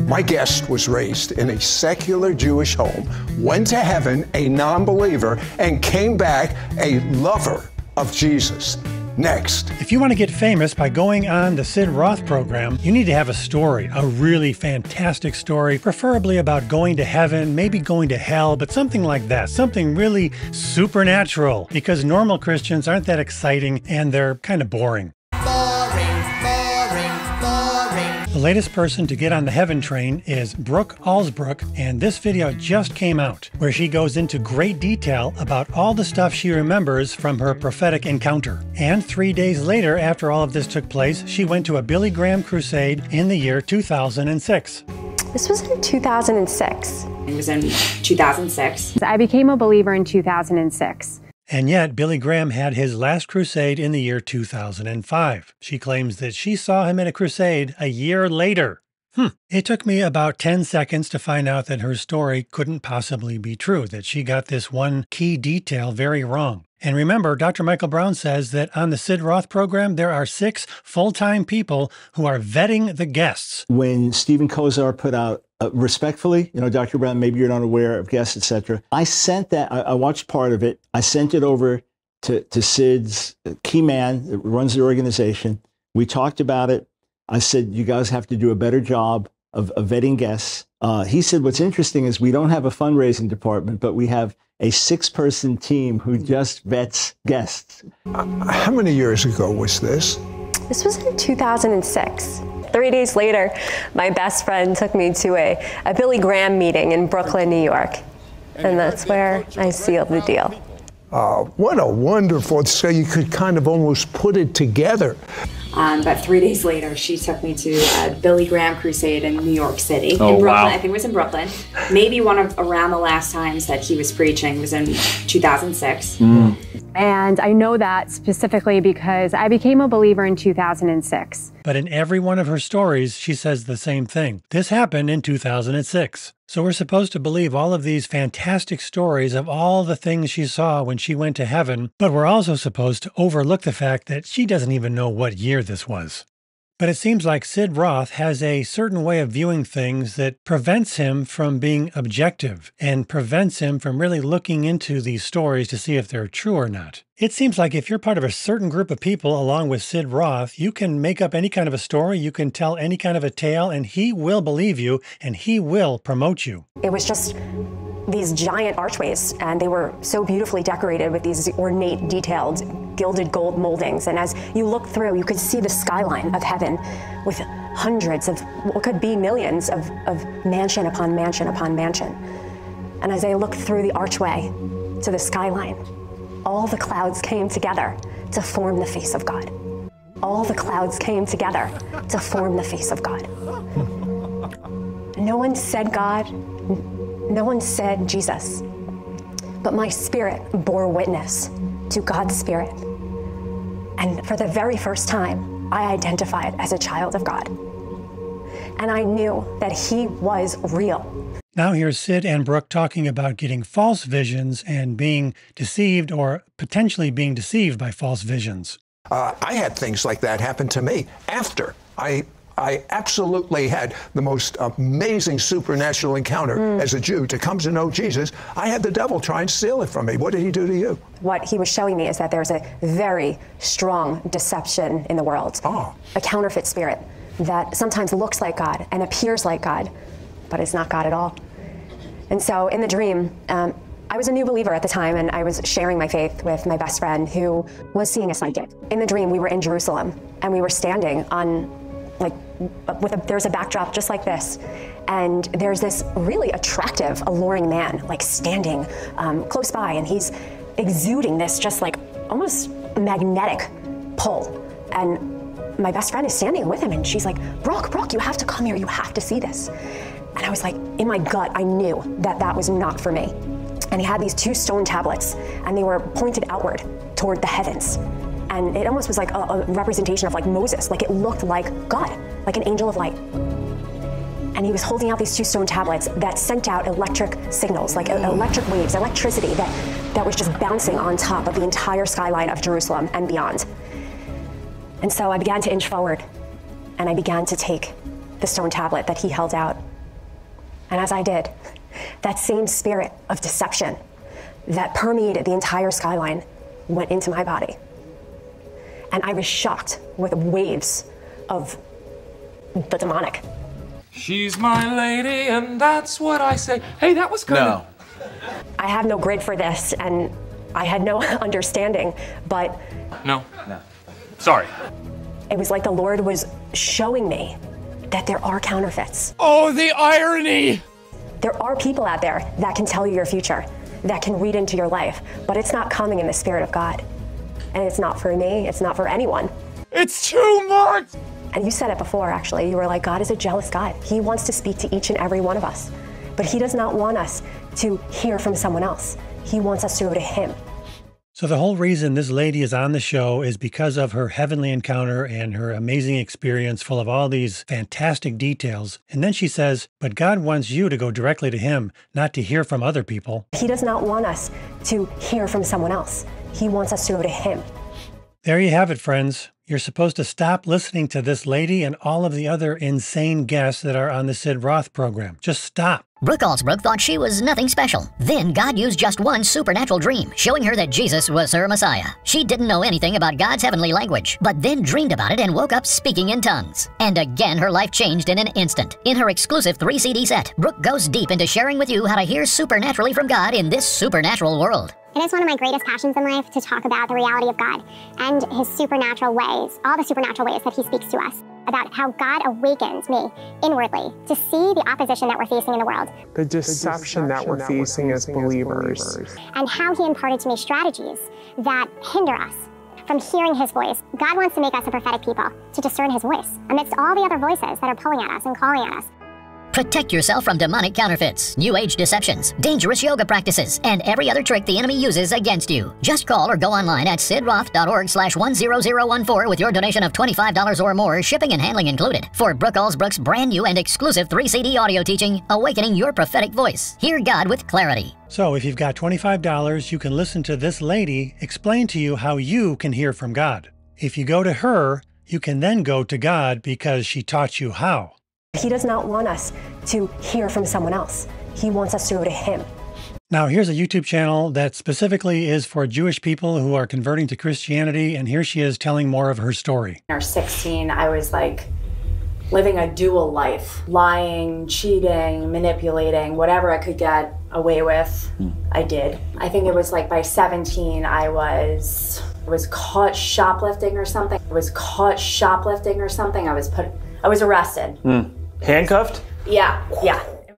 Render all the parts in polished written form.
My guest was raised in a secular Jewish home, went to heaven a non-believer, and came back a lover of Jesus. Next. If you want to get famous by going on the Sid Roth program, you need to have a story, a really fantastic story, preferably about going to heaven, maybe going to hell, but something like that, something really supernatural, because normal Christians aren't that exciting and they're kind of boring. The latest person to get on the heaven train is Brooke Allsbrook, and this video just came out, where she goes into great detail about all the stuff she remembers from her prophetic encounter. And 3 days later, after all of this took place, she went to a Billy Graham crusade in the year 2006. This was in 2006. It was in 2006. I became a believer in 2006. And yet, Billy Graham had his last crusade in the year 2005. She claims that she saw him in a crusade a year later. It took me about 10 seconds to find out that her story couldn't possibly be true, that she got this one key detail very wrong. And remember, Dr. Michael Brown says that on the Sid Roth program, there are 6 full-time people who are vetting the guests. When Stephen Kozar put out, respectfully, Dr. Brown, maybe you're not aware of guests, etc. I sent that, I watched part of it. I sent it over to Sid's key man that runs the organization. We talked about it. I said, you guys have to do a better job of vetting guests. He said, what's interesting is we don't have a fundraising department, but we have a 6-person team who just vets guests. How many years ago was this? This was in 2006. 3 days later, my best friend took me to a Billy Graham meeting in Brooklyn, New York. And that's where I sealed the deal. What a wonderful, so you could kind of almost put it together. But 3 days later, she took me to a Billy Graham crusade in New York City. In Brooklyn, wow. I think it was in Brooklyn. Maybe around the last times that he was preaching was in 2006. And I know that specifically because I became a believer in 2006. But in every one of her stories, she says the same thing. This happened in 2006. So we're supposed to believe all of these fantastic stories of all the things she saw when she went to heaven, but we're also supposed to overlook the fact that she doesn't even know what year this was. But it seems like Sid Roth has a certain way of viewing things that prevents him from being objective and prevents him from really looking into these stories to see if they're true or not. It seems like if you're part of a certain group of people along with Sid Roth, you can make up any kind of a story, you can tell any kind of a tale, and he will believe you and he will promote you. It was just these giant archways, and they were so beautifully decorated with these ornate, detailed, gilded gold moldings. And as you looked through, you could see the skyline of heaven with hundreds of, what could be millions of mansion upon mansion upon mansion. And as I looked through the archway to the skyline, all the clouds came together to form the face of God. All the clouds came together to form the face of God. No one said God. No one said Jesus, but my spirit bore witness to God's spirit. And for the very first time, I identified as a child of God. And I knew that he was real. Now here's Sid and Brooke talking about getting false visions and being deceived or potentially being deceived by false visions. I had things like that happen to me after I absolutely had the most amazing supernatural encounter as a Jew to come to know Jesus. I had the devil try and steal it from me. What did he do to you? What he was showing me is that there's a very strong deception in the world. A counterfeit spirit that sometimes looks like God and appears like God, but it's not God at all. And so in the dream, I was a new believer at the time, and I was sharing my faith with my best friend who was seeing a psychic. In the dream, we were in Jerusalem, and we were standing on there's a backdrop just like this, and there's this really attractive, alluring man standing close by, and he's exuding this just almost magnetic pull. And my best friend is standing with him, and she's like, Brooke, you have to come here, you have to see this. And I was like, in my gut, I knew that that was not for me. And he had these 2 stone tablets, and they were pointed outward toward the heavens. And it almost was like a representation of Moses. It looked like God, like an angel of light. And he was holding out these 2 stone tablets that sent out electric signals, electric waves, electricity that was just bouncing on top of the entire skyline of Jerusalem and beyond. And so I began to inch forward, and I began to take the stone tablet that he held out And as I did, that same spirit of deception that permeated the entire skyline went into my body. And I was shocked with waves of the demonic. She's my lady, and that's what I say. Hey, that was kind of... I have no grid for this, and I had no understanding, but... No. Sorry. It was like the Lord was showing me that there are counterfeits. Oh, the irony! There are people out there that can tell you your future, that can read into your life, but it's not coming in the Spirit of God. And it's not for me, it's not for anyone. It's too much! And you said it before, actually. You were like, God is a jealous God. He wants to speak to each and every one of us. But he does not want us to hear from someone else. He wants us to go to him. So the whole reason this lady is on the show is because of her heavenly encounter and her amazing experience full of all these fantastic details. And then she says, but God wants you to go directly to him, not to hear from other people. He does not want us to hear from someone else. He wants us to go to him. There you have it, friends. You're supposed to stop listening to this lady and all of the other insane guests that are on the Sid Roth program. Just stop. Brooke Alsbrook thought she was nothing special. Then God used just one supernatural dream, showing her that Jesus was her Messiah. She didn't know anything about God's heavenly language, but then dreamed about it and woke up speaking in tongues. And again, her life changed in an instant. In her exclusive 3-CD set, Brooke goes deep into sharing with you how to hear supernaturally from God in this supernatural world. It is one of my greatest passions in life to talk about the reality of God and his supernatural ways, all the supernatural ways that he speaks to us, about how God awakens me inwardly to see the opposition that we're facing in the world. The deception that we're facing as believers. And how he imparted to me strategies that hinder us from hearing his voice. God wants to make us a prophetic people, to discern his voice amidst all the other voices that are pulling at us and calling at us. Protect yourself from demonic counterfeits, new age deceptions, dangerous yoga practices, and every other trick the enemy uses against you. Just call or go online at sidroth.org/10014 with your donation of $25 or more, shipping and handling included, for Brooke Alsbrook's brand new and exclusive 3-CD audio teaching, Awakening Your Prophetic Voice. Hear God with clarity. So if you've got $25, you can listen to this lady explain to you how you can hear from God. If you go to her, you can then go to God because she taught you how. He does not want us to hear from someone else. He wants us to go to him. Now, here's a YouTube channel that specifically is for Jewish people who are converting to Christianity, and here she is telling more of her story. When I was 16, I was like living a dual life, lying, cheating, manipulating, whatever I could get away with, I did. I think it was like by 17, I was caught shoplifting or something. I was arrested. Handcuffed? Yeah.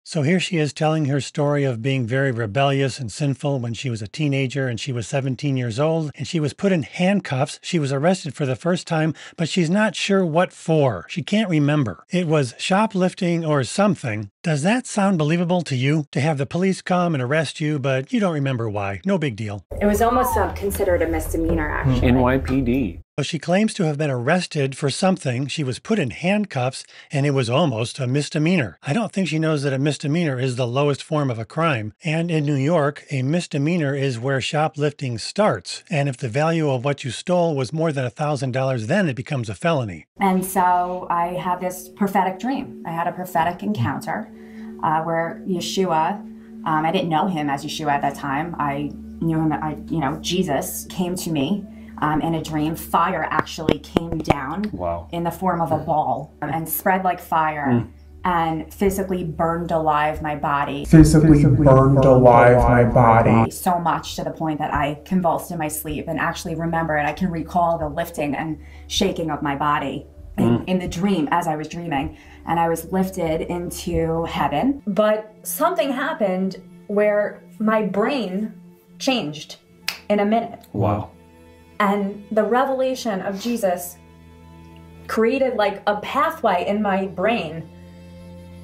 So here she is telling her story of being very rebellious and sinful when she was a teenager and she was 17 years old and she was put in handcuffs. She was arrested for the first time, but she's not sure what for. She can't remember. It was shoplifting or something. Does that sound believable to you? To have the police come and arrest you, but you don't remember why. No big deal. It was almost considered a misdemeanor, actually. NYPD. So she claims to have been arrested for something. She was put in handcuffs, and it was almost a misdemeanor. I don't think she knows that a misdemeanor is the lowest form of a crime. And in New York, a misdemeanor is where shoplifting starts. And if the value of what you stole was more than $1,000, then it becomes a felony. And so I had this prophetic dream. I had a prophetic encounter where Yeshua, I didn't know him as Yeshua at that time. I knew him, Jesus came to me. In a dream. Fire actually came down in the form of a ball and spread like fire and physically burned alive my body. So much to the point that I convulsed in my sleep and actually remember it. I can recall the lifting and shaking of my body in the dream as I was dreaming. And I was lifted into heaven. But something happened where my brain changed in a minute. Wow. And the revelation of Jesus created like a pathway in my brain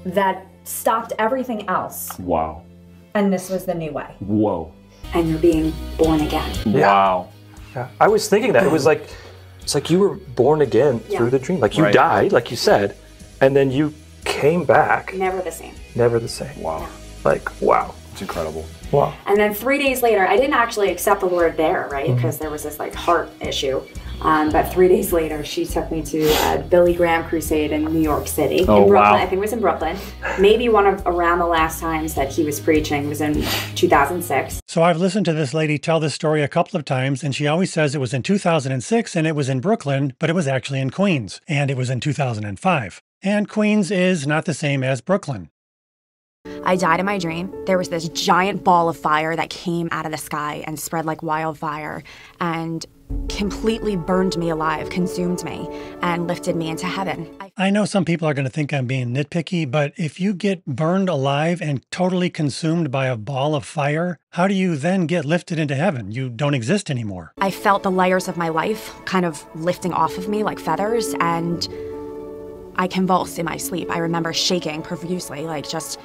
that stopped everything else. Wow. And this was the new way. Whoa. And you're being born again. Wow. Yeah. I was thinking that. It's like you were born again through the dream. Like you died, like you said, and then you came back. Never the same. Never the same. Wow. Yeah. Like, wow. It's incredible. Wow. And then 3 days later, I didn't actually accept the Lord there, right? Because there was this like heart issue. But 3 days later, she took me to a Billy Graham crusade in New York City. In Brooklyn, wow. I think it was in Brooklyn. Maybe around the last times that he was preaching was in 2006. So I've listened to this lady tell this story a couple of times, and she always says it was in 2006 and it was in Brooklyn, but it was actually in Queens, and it was in 2005. And Queens is not the same as Brooklyn. I died in my dream. There was this giant ball of fire that came out of the sky and spread like wildfire and completely burned me alive, consumed me, and lifted me into heaven. I know some people are going to think I'm being nitpicky, but if you get burned alive and totally consumed by a ball of fire, how do you then get lifted into heaven? You don't exist anymore. I felt the layers of my life kind of lifting off of me like feathers, and I convulsed in my sleep. I remember shaking profusely, like just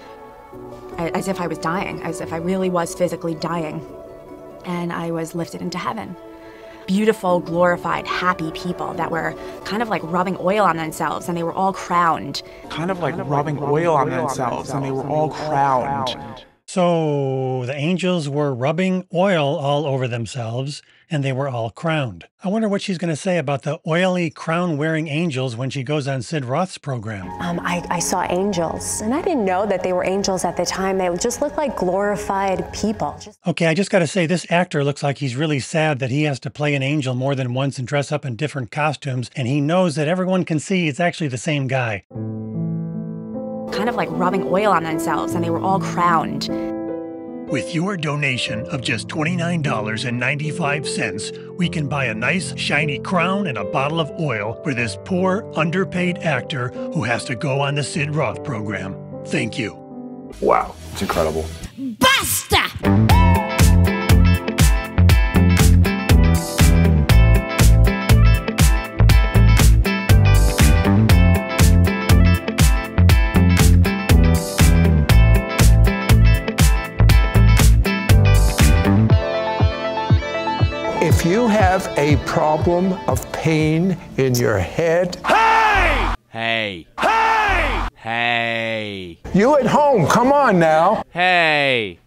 as if I was dying, as if I really was physically dying. And I was lifted into heaven. Beautiful, glorified, happy people that were kind of like rubbing oil on themselves, and they were all crowned. Kind of like rubbing oil on themselves, and they were all crowned. So the angels were rubbing oil all over themselves, and they were all crowned. I wonder what she's going to say about the oily crown-wearing angels when she goes on Sid Roth's program. I saw angels, and I didn't know that they were angels at the time. They just looked like glorified people. Okay, I just got to say, this actor looks like he's really sad that he has to play an angel more than once and dress up in different costumes, and he knows that everyone can see it's actually the same guy. Kind of like rubbing oil on themselves, and they were all crowned. With your donation of just $29.95, we can buy a nice, shiny crown and a bottle of oil for this poor, underpaid actor who has to go on the Sid Roth program. Thank you. Wow, it's incredible. Basta! If you have a problem of pain in your head, hey! Hey! Hey! Hey! You at home, come on now. Hey!